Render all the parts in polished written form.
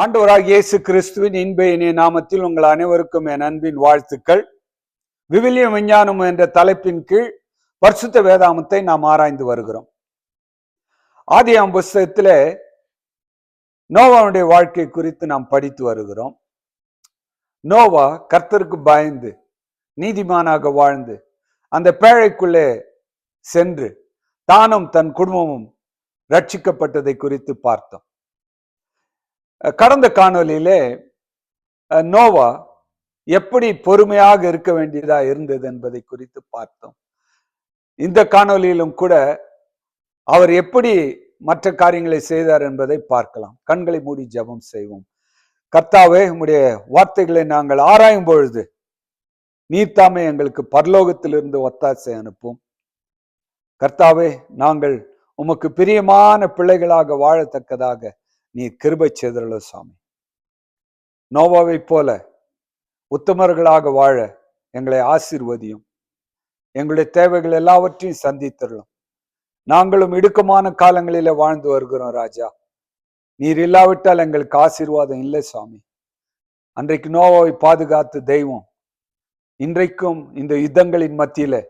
ஆண்டவராகிய இயேசு கிறிஸ்துவின் இன்ப இனிய நாமத்தில் உங்கள் அனைவருக்கும் என் அன்பின் வாழ்த்துக்கள். விவிலியம் விஞ்ஞானம் என்ற தலைப்பின் கீழ் பரிசுத்த வேதாகமத்தை நாம் ஆராய்ந்து வருகிறோம். ஆதியாகம புஸ்தகத்திலே நோவாவுடைய வாழ்க்கை குறித்து நாம் படித்து வருகிறோம். நோவா கர்த்தருக்கு பயந்து நீதிமானாக வாழ்ந்து அந்த பேழைக்குள்ளே சென்று தானும் தன் குடும்பமும் ரட்சிக்கப்பட்டதை குறித்து பார்த்தோம். கடந்த காணொலியிலே நோவா எப்படி பொறுமையாக இருக்க வேண்டியதா இருந்தது என்பதை குறித்து பார்த்தோம். இந்த காணொலியிலும் கூட அவர் எப்படி மற்ற காரியங்களை செய்தார் என்பதை பார்க்கலாம். கண்களை மூடி ஜெபம் செய்வோம். கர்த்தாவே, உம்முடைய வார்த்தைகளை நாங்கள் ஆராயும் பொழுது நீர்தாமே எங்களுக்கு பரலோகத்திலிருந்து ஒத்தாசை அனுப்பும். கர்த்தாவே, நாங்கள் உமக்கு பிரியமான பிள்ளைகளாக வாழத்தக்கதாக நீ கிருபை செய்தருள சாமி. நோவாவை போல உத்தமர்களாக வாழ எங்களை ஆசீர்வதியும். எங்களுடைய தேவைகள் எல்லாவற்றையும் சந்தித்தருளும். நாங்களும் இடுக்கமான காலங்களில வாழ்ந்து வருகிறோம் ராஜா. நீர் இல்லாவிட்டால் எங்களுக்கு ஆசீர்வாதம் இல்லை சாமி. அன்றைக்கு நோவாவை பாதுகாத்து தெய்வம் இன்றைக்கும் இந்த யுத்தங்களின் மத்தியில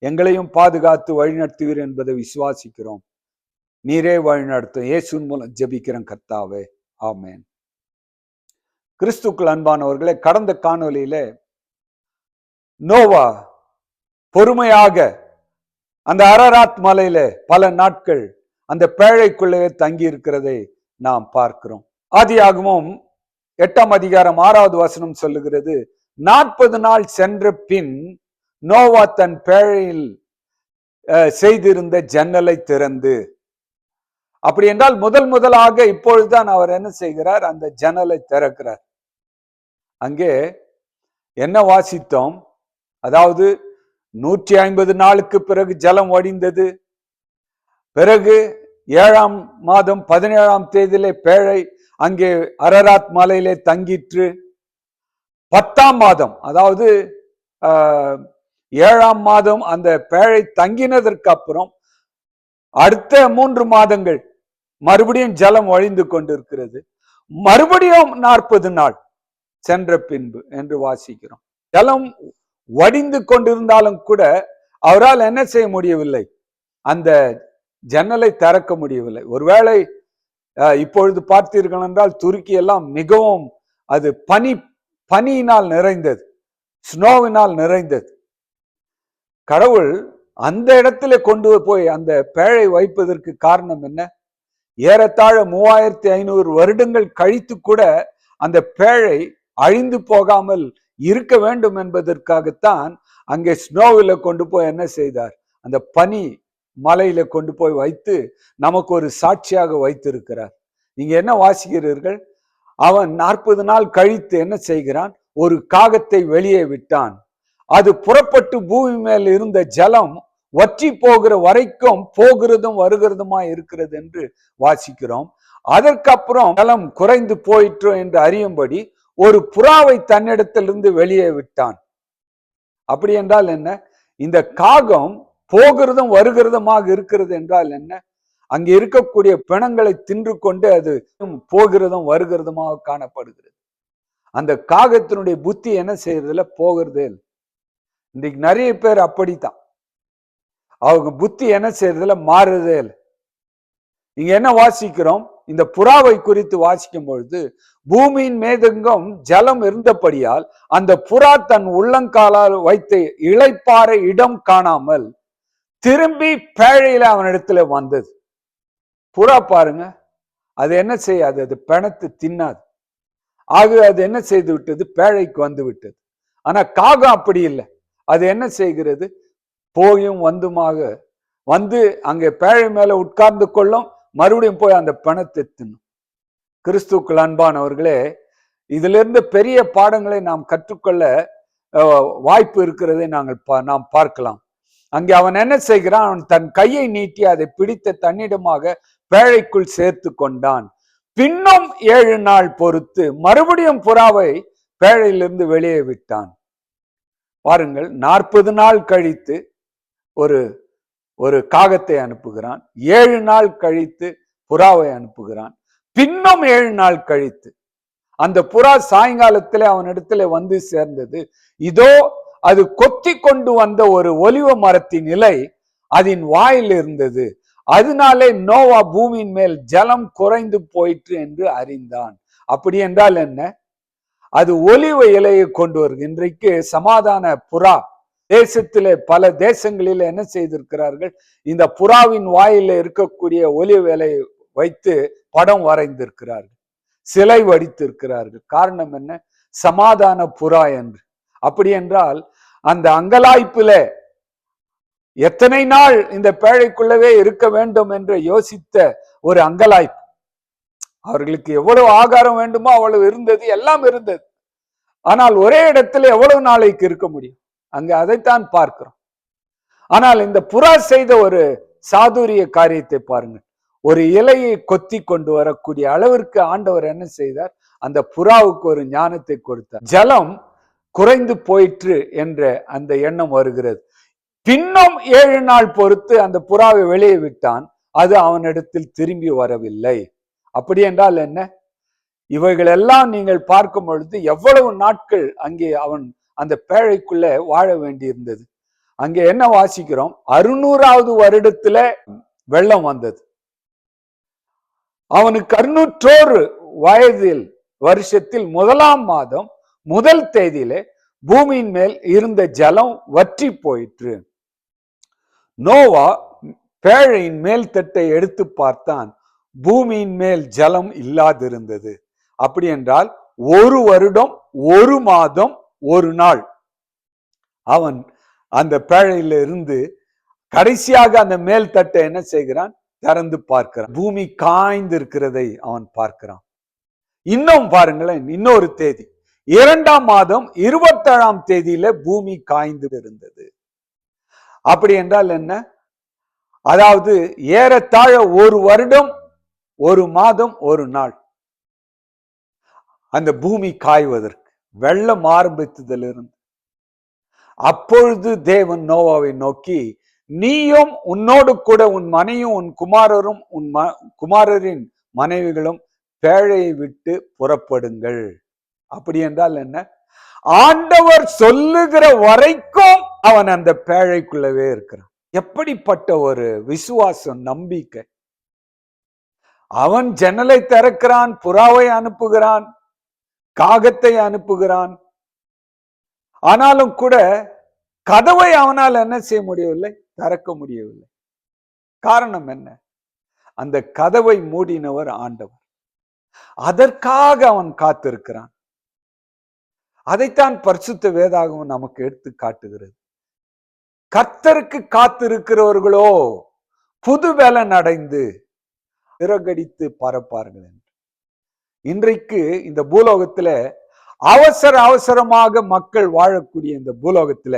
எங்களையும் பாதுகாத்து வழிநடத்துவீர் என்பதை விசுவாசிக்கிறோம். நீரே வழிநடத்தும். இயேசுவின் மூலம் ஜெபிக்கிறேன் கர்த்தாவே, ஆமென். கிறிஸ்துக்குள் அன்பானவர்களே, கடந்த காணொலியிலே நோவா பொறுமையாக அந்த அரராத் மலையில பல நாட்கள் அந்த பேழைக்குள்ளே தங்கி இருக்கிறதை நாம் பார்க்கிறோம். ஆதியாகமம் 8ஆம் அதிகாரம் 6வது வசனம் சொல்லுகிறது, 40 நாள் சென்ற பின் நோவா தன் பேழையில் செய்திருந்த ஜன்னலை திறந்து. அப்படி என்றால் முதலாக இப்பொழுதுதான் அவர் என்ன செய்கிறார்? அந்த ஜன்னலை திறக்கிறார். அங்கே என்ன வாசித்தோம்? அதாவது 150 நாளுக்கு பிறகு ஜலம் வடிந்தது. பிறகு 7ஆம் மாதம் 17ஆம் தேதியிலே பேழை அங்கே அரராத் மலையிலே தங்கிற்று. 10ஆம் மாதம், அதாவது 7ஆம் மாதம் அந்த பேழை தங்கினதற்கு அப்புறம் அடுத்த 3 மாதங்கள் மறுபடியும் ஜலம் வழிந்து கொண்டிருக்கிறது. மறுபடியும் 40 நாள் சென்ற பின்பு என்று வாசிக்கிறோம். ஜலம் வடிந்து கொண்டிருந்தாலும் கூட அவரால் என்ன செய்ய முடியவில்லை? அந்த ஜன்னலை திறக்க முடியவில்லை. ஒருவேளை இப்பொழுது பார்த்தீர்கள் என்றால் துருக்கி எல்லாம் மிகவும் அது பனியினால் நிறைந்தது, ஸ்னோவினால் நிறைந்தது. கடவுள் அந்த இடத்துல கொண்டு போய் அந்த பேழை வைப்பதற்கு காரணம் என்ன? ஏறத்தாழ 3500 வருடங்கள் கழித்து கூட அந்த பேழை அழிந்து போகாமல் இருக்க வேண்டும் என்பதற்காகத்தான் அங்கே ஸ்னோவில கொண்டு போய் என்ன செய்தார்? அந்த பனி மலையில கொண்டு போய் வைத்து நமக்கு ஒரு சாட்சியாக வைத்திருக்கிறார். நீங்க என்ன வாசிக்கிறீர்கள்? அவன் 40 நாள் கழித்து என்ன செய்கிறான்? ஒரு காகத்தை வெளியே விட்டான். அது புறப்பட்டு பூமி மேல் இருந்த ஜலம் வற்றி போகிற வரைக்கும் போகிறதும் வருகிறதுமா இருக்கிறது என்று வாசிக்கிறோம். அதற்கப்புறம் ஜலம் குறைந்து போயிற்று என்று அறியும்படி ஒரு புறாவை தன்னிடத்திலிருந்து வெளியே விட்டான். அப்படி என்றால் என்ன? இந்த காகம் போகிறதும் வருகிறதுமாக இருக்கிறது என்றால் என்ன? அங்கே இருக்கக்கூடிய பிணங்களை தின்று கொண்டு அது போகிறதும் வருகிறதுமாக காணப்படுகிறது. அந்த காகத்தினுடைய புத்தி என்ன செய்யறதுல போகிறதே இல்லை. இன்றைக்கு நிறைய பேர் அப்படித்தான், அவங்க புத்தி என்ன செய்யறதுல மாறுறதே இல்லை. இங்க என்ன வாசிக்கிறோம்? இந்த புறாவை குறித்து வாசிக்கும் பொழுது பூமியின் மேதெங்கும் ஜலம் இருந்தபடியால் அந்த புறா தன் உள்ளங்காலால் வைத்து இளைப்பாற இடம் காணாமல் திரும்பி பேழையில அவனிடத்துல வந்தது. புறா பாருங்க, அது என்ன செய்யாது? அது பிணத்து தின்னாது. ஆக அது என்ன செய்து விட்டது? பேழைக்கு வந்து விட்டது. ஆனா காகம் அப்படி இல்லை. அது என்ன செய்கிறது? போயும் வந்துமாக வந்து அங்கே பேழை மேல உட்கார்ந்து கொள்ளும், மறுபடியும் போய் அந்த பணத்தை தின்னும். கிறிஸ்துக்கள் அன்பானவர்களே, இதுல இருந்து பெரிய பாடங்களை நாம் கற்றுக்கொள்ள வாய்ப்பு இருக்கிறதை நாம் பார்க்கலாம். அங்கே அவன் என்ன செய்கிறான்? அவன் தன் கையை நீட்டி அதை பிடித்த தன்னிடமாக பேழைக்குள் சேர்த்து கொண்டான். பின்னும் 7 நாள் பொறுத்து மறுபடியும் புறாவை பேழையிலிருந்து வெளியே விட்டான். பாருங்கள், 40 நாள் கழித்து ஒரு காகத்தை அனுப்புகிறான். 7 நாள் கழித்து புறாவை அனுப்புகிறான். பின்னும் 7 நாள் கழித்து அந்த புறா சாயங்காலத்திலே அவனிடத்துல வந்து சேர்ந்தது. இதோ அது கொத்தி கொண்டு வந்த ஒரு ஒலிவ மரத்தின் இலை அதன் வாயில் இருந்தது. அதனாலே நோவா பூமியின் மேல் ஜலம் குறைந்து போயிற்று என்று அறிந்தான். அப்படி என்றால் என்ன? அது ஒலிவ இலையை கொண்டு வருது. இன்றைக்கு சமாதான புறா தேசத்திலே பல தேசங்களில் என்ன செய்திருக்கிறார்கள்? இந்த புறாவின் வாயில இருக்கக்கூடிய ஒலிவ இலையை வைத்து படம் வரைந்திருக்கிறார்கள், சிலை வடித்திருக்கிறார்கள். காரணம் என்ன? சமாதான புறா என்று. அப்படி என்றால் அந்த அங்கலாய்ப்பில எத்தனை நாள் இந்த பேழைக்குள்ளவே இருக்க வேண்டும் என்று யோசித்த ஒரு அங்கலாய்ப்பு. அவர்களுக்கு எவ்வளவு ஆகாரம் வேண்டுமோ அவ்வளவு இருந்தது, எல்லாம் இருந்தது. ஆனால் ஒரே இடத்துல எவ்வளவு நாளைக்கு இருக்க முடியும்? அங்க அதைத்தான் பார்க்கிறோம். ஆனால் இந்த புறா செய்த ஒரு சாதுரிய காரியத்தை பாருங்கள். ஒரு இலையை கொத்தி கொண்டு வரக்கூடிய அளவிற்கு ஆண்டவர் என்ன செய்தார்? அந்த புறாவுக்கு ஒரு ஞானத்தை கொடுத்தார். ஜலம் குறைந்து போயிற்று என்ற அந்த எண்ணம் வருகிறது. பின்னும் 7 நாள் பொறுத்து அந்த புறாவை வெளியே விட்டான். அது அவனிடத்தில் திரும்பி வரவில்லை. அப்படி என்றால் என்ன? இவைகள் எல்லாம் நீங்கள் பார்க்கும் பொழுது எவ்வளவு நாட்கள் அங்கே அவன் அந்த பேழைக்குள்ள வாழ வேண்டி இருந்தது. அங்கே என்ன வாசிக்கிறோம்? 600வது வருடத்துல வெள்ளம் வந்தது. அவனுக்கு 601 வயதில் வருஷத்தில் 1ஆம் மாதம் 1 தேதியிலே பூமியின் மேல் இருந்த ஜலம் வற்றி போயிற்று. நோவா பேழையின் மேல் தட்டை எடுத்து பார்த்தான். பூமியின் மேல் ஜலம் இல்லாதிருந்தது. அப்படி என்றால் 1 வருடம் 1 மாதம் 1 நாள் அவன் அந்த பேழையில இருந்து கடைசியாக அந்த மேல் தட்டை என்ன செய்கிறான்? திறந்து பார்க்கிறான். பூமி காய்ந்து இருக்கிறதை அவன் பார்க்கிறான். இன்னும் பாருங்களேன், இன்னொரு தேதி 2ஆம் மாதம் 27ஆம் தேதியில பூமி காய்ந்து இருந்தது. அப்படி என்றால் என்ன? அதாவது ஏறத்தாழ 1 வருடம் 1 மாதம் 1 நாள் அந்த பூமி காய்வதற்கு, வெள்ளம் ஆரம்பித்ததிலிருந்து. அப்பொழுது தேவன் நோவாவை நோக்கி, நீயும் உன்னோடு கூட உன் மனையும் உன் குமாரரும் உன் குமாரரின் மனைவிகளும் பேழையை விட்டு புறப்படுங்கள். அப்படி என்றால் என்ன? ஆண்டவர் சொல்லுகிற வரைக்கும் அவன் அந்த பேழைக்குள்ளவே இருக்கிறான். எப்படிப்பட்ட ஒரு விசுவாசம், நம்பிக்கை! அவன் ஜன்னலை திறக்கிறான், புறாவை அனுப்புகிறான், காகத்தை அனுப்புகிறான். ஆனாலும் கூட கதவை அவனால் என்ன செய்ய முடியவில்லை? திறக்க முடியவில்லை. காரணம் என்ன? அந்த கதவை மூடினவர் ஆண்டவர். அதற்காக அவன் காத்திருக்கிறான். அதைத்தான் பரிசுத்த வேதாகமம் நமக்கு எடுத்து காட்டுகிறது. கர்த்தருக்கு காத்திருக்கிறவர்களோ புது பலன் அடைந்து இறகடித்து பறப்பார்கள் என்று. இன்றைக்கு இந்த பூலோகத்துல அவசர அவசரமாக மக்கள் வாழக்கூடிய இந்த பூலோகத்துல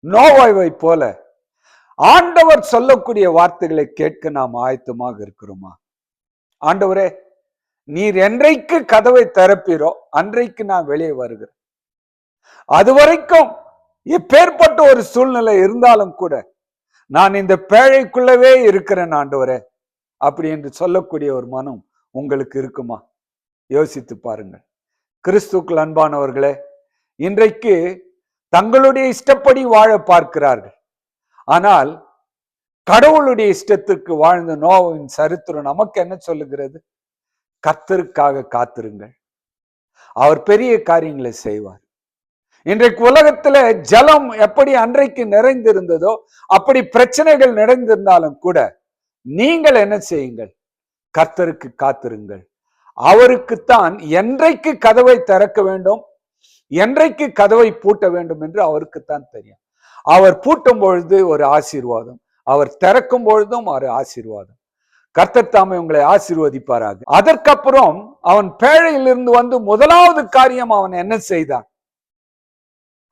நோவாவை போல ஆண்டவர் சொல்லக்கூடிய வார்த்தைகளை கேட்க நாம் ஆயத்தமாக இருக்கிறோமா? ஆண்டவரே, நீர் என்றைக்கு கதவை திறப்பீரோ அன்றைக்கு நான் வெளியே வருகிறேன். அதுவரைக்கும் எப்பேற்பட்ட ஒரு சூழ்நிலை இருந்தாலும் கூட நான் இந்த பேழைக்குள்ளவே இருக்கிறேன் ஆண்டவரே, அப்படி என்று சொல்லக்கூடிய ஒரு மனம் உங்களுக்கு இருக்குமா? யோசித்து பாருங்கள். கிறிஸ்துக்கள் அன்பானவர்களே, இன்றைக்கு தங்களுடைய இஷ்டப்படி வாழ பார்க்கிறார்கள். ஆனால் கடவுளுடைய இஷ்டத்திற்கு வாழ்ந்த நோவாவின் சரித்திரம் நமக்கு என்ன சொல்லுகிறது? கர்த்தருக்காக காத்திருங்கள், அவர் பெரிய காரியங்களை செய்வார். இன்றைக்கு உலகத்துல ஜலம் எப்படி அன்றைக்கு நிறைந்திருந்ததோ அப்படி பிரச்சனைகள் நிறைந்திருந்தாலும் கூட நீங்கள் என்ன செய்யுங்கள்? கர்த்தருக்கு காத்திருங்கள். அவருக்குத்தான் என்றைக்கு கதவை திறக்க வேண்டும், என்றைக்கு கதவை பூட்ட வேண்டும் என்று அவருக்குத்தான் தெரியும். அவர் பூட்டும் பொழுது ஒரு ஆசீர்வாதம், அவர் திறக்கும் பொழுதும் ஒரு ஆசீர்வாதம். கர்த்தர் தாமே உங்களை ஆசீர்வதிப்பாராக. அதற்கப்புறம் அவன் பேழையிலிருந்து வந்து முதலாவது காரியம் அவன் என்ன செய்தான்?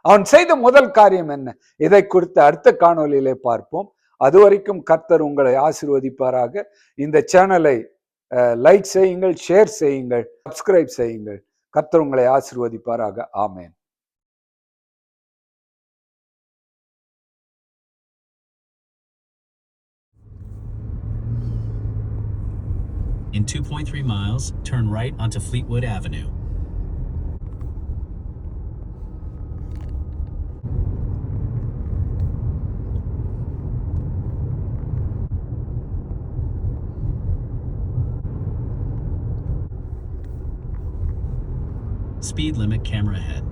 அவன் செய்த முதல் காரியம் என்ன? இதை குறித்து அடுத்த காணொலியிலே பார்ப்போம். அதுவரைக்கும் கர்த்தர் உங்களை ஆசீர்வதிப்பாராக. இந்த சேனலை லைக் செய்யுங்கள், ஷேர் செய்யுங்கள், சப்ஸ்கிரைப் செய்யுங்கள். கர்த்தர் உங்களை ஆசீர்வதிப்பாராக. ஆமென். In 2.3 miles, turn right onto Fleetwood Avenue. Speed limit camera ahead.